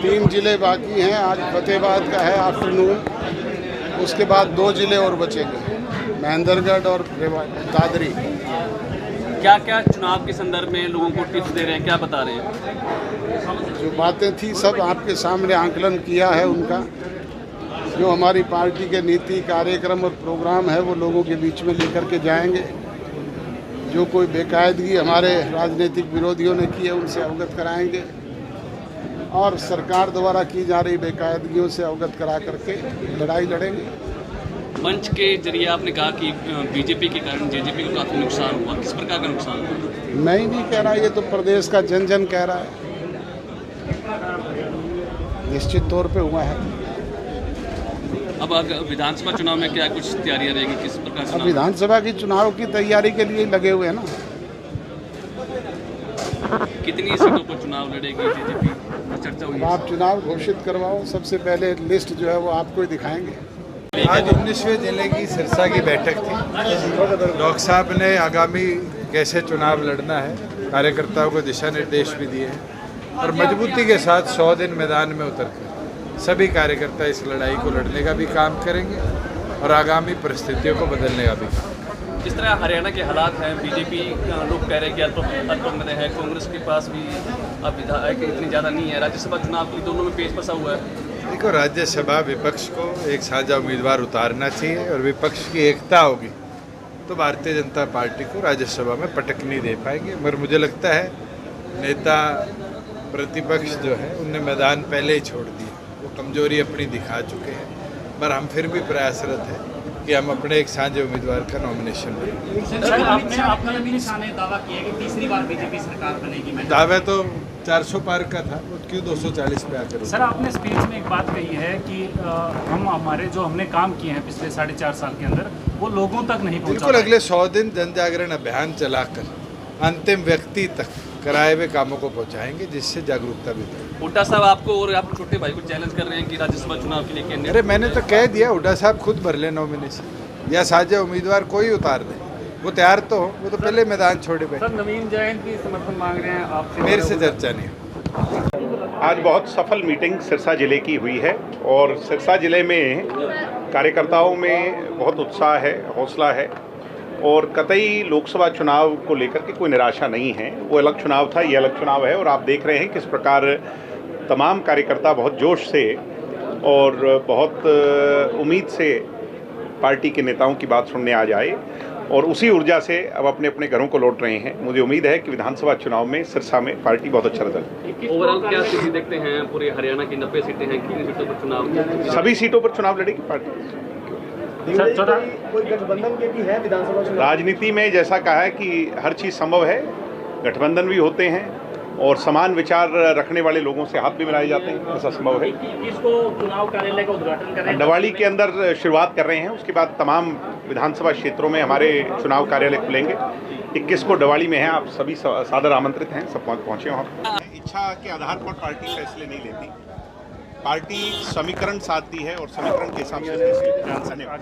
3 जिले बाकी हैं। आज फतेहाबाद का है आफ्टरनून, उसके बाद 2 जिले और बचेंगे, महेंद्रगढ़ और दादरी। क्या क्या चुनाव के संदर्भ में लोगों को टिप्स दे रहे हैं, क्या बता रहे हैं? जो बातें थी सब आपके सामने आंकलन किया है उनका। जो हमारी पार्टी के नीति कार्यक्रम और प्रोग्राम है वो लोगों के बीच में लेकर के जाएंगे। जो कोई बेकायदगी हमारे राजनीतिक विरोधियों ने की है उनसे अवगत कराएंगे और सरकार द्वारा की जा रही बेकायदगियों से अवगत करा करके लड़ाई लड़ेंगे। मंच के जरिए आपने कहा कि बीजेपी के कारण जेजेपी को काफ़ी नुकसान हुआ, किस प्रकार का नुकसान हुआ? मैं ही नहीं कह रहा, ये तो प्रदेश का जन जन कह रहा है। निश्चित तौर पे हुआ है। अब विधानसभा चुनाव में क्या कुछ तैयारियां रहेंगी, किस प्रकार से? अब विधानसभा की चुनाव की तैयारी के लिए लगे हुए हैं ना। कितनी सीटों पर चुनाव लड़ेगी जेजेपी, चर्चा हुई? आप चुनाव घोषित करवाओ, सबसे पहले लिस्ट जो है वो आपको ही दिखाएंगे। आज 19वें जिले की सिरसा की बैठक थी। डॉक्टर साहब ने आगामी कैसे चुनाव लड़ना है कार्यकर्ताओं को दिशा निर्देश भी दिए हैं और मजबूती के साथ 100 दिन मैदान में उतरकर सभी कार्यकर्ता इस लड़ाई को लड़ने का भी काम करेंगे और आगामी परिस्थितियों को बदलने का भी काम। जिस तरह हरियाणा के हालात हैं, बीजेपी लोग कह रहे हैं कि अल्पमत है, कांग्रेस के पास भी अब विधायक इतनी ज़्यादा नहीं है, राज्यसभा चुनाव के लिए दोनों में पेच फंसा हुआ है। देखो, राज्यसभा विपक्ष को एक साझा उम्मीदवार उतारना चाहिए और विपक्ष की एकता होगी तो भारतीय जनता पार्टी को राज्यसभा में पटक नहीं दे पाएंगे। मगर मुझे लगता है नेता प्रतिपक्ष जो है उनने मैदान पहले ही छोड़ दिया, वो कमजोरी अपनी दिखा चुके हैं। पर हम फिर भी प्रयासरत हैं कि हम अपने एक साझे उम्मीदवार का नॉमिनेशन करें। आपने दावा किया कि तीसरी बार बीजेपी सरकार बनेगी। दावा तो 400 पार का था, वो क्यों 240 पे आकर? सर, आपने स्पीच में एक बात कही है कि हमने काम किए हैं पिछले 4.5 साल के अंदर वो लोगों तक नहीं पहुंचा। बिल्कुल, अगले 100 दिन जन जागरण अभियान चलाकर अंतिम व्यक्ति तक कराए हुए कामों को पहुंचाएंगे जिससे जागरूकता भी बढ़े। हुड्डा साहब आपको और आपके छोटे भाई को चैलेंज कर रहे हैं कि राज्यसभा चुनाव के लिए कैंडिडेट। अरे मैंने तो कह दिया, हुड्डा साहब खुद भर ले नॉमिनेशन या साझा उम्मीदवार कोई उतार दे, वो तैयार तो हो, वो तो पहले मैदान छोड़े बैठे। सर, नवीन जैन की समर्थन मांग रहे हैं आपसे। मेरे से चर्चा नहीं। आज बहुत सफल मीटिंग सिरसा जिले की हुई है और सिरसा जिले में कार्यकर्ताओं में बहुत उत्साह है, हौसला है और कतई लोकसभा चुनाव को लेकर के कोई निराशा नहीं है। वो अलग चुनाव था, ये अलग चुनाव है और आप देख रहे हैं किस प्रकार तमाम कार्यकर्ता बहुत जोश से और बहुत उम्मीद से पार्टी के नेताओं की बात सुनने आ जाए और उसी ऊर्जा से अब अपने अपने घरों को लौट रहे हैं। मुझे उम्मीद है कि विधानसभा चुनाव में सिरसा में पार्टी बहुत अच्छा रिजल्ट। ओवरऑल क्या स्थिति देखते हैं? पूरे हरियाणा की 90 सीटें हैं, कितनी सीटों पर चुनाव? सभी सीटों पर चुनाव लड़ेगी पार्टी। कोई गठबंधन के भी है विधानसभा चुनाव? राजनीति में जैसा कहा है कि हर चीज़ संभव है, गठबंधन भी होते हैं और समान विचार रखने वाले लोगों से हाथ भी मिलाए जाते हैं, ऐसा संभव है। किसको चुनाव कार्यालय का उद्घाटन कर रहे हैं? दिवाली के अंदर शुरुआत कर रहे हैं, उसके बाद तमाम विधानसभा क्षेत्रों में हमारे चुनाव कार्यालय खुलेंगे। 21 को दिवाली में है, आप सभी सादर आमंत्रित हैं, सब पहुँचे वहाँ। इच्छा के आधार पर पार्टी फैसले नहीं लेती, पार्टी समीकरण साधती है और समीकरण के हिसाब से फैसले। धन्यवाद।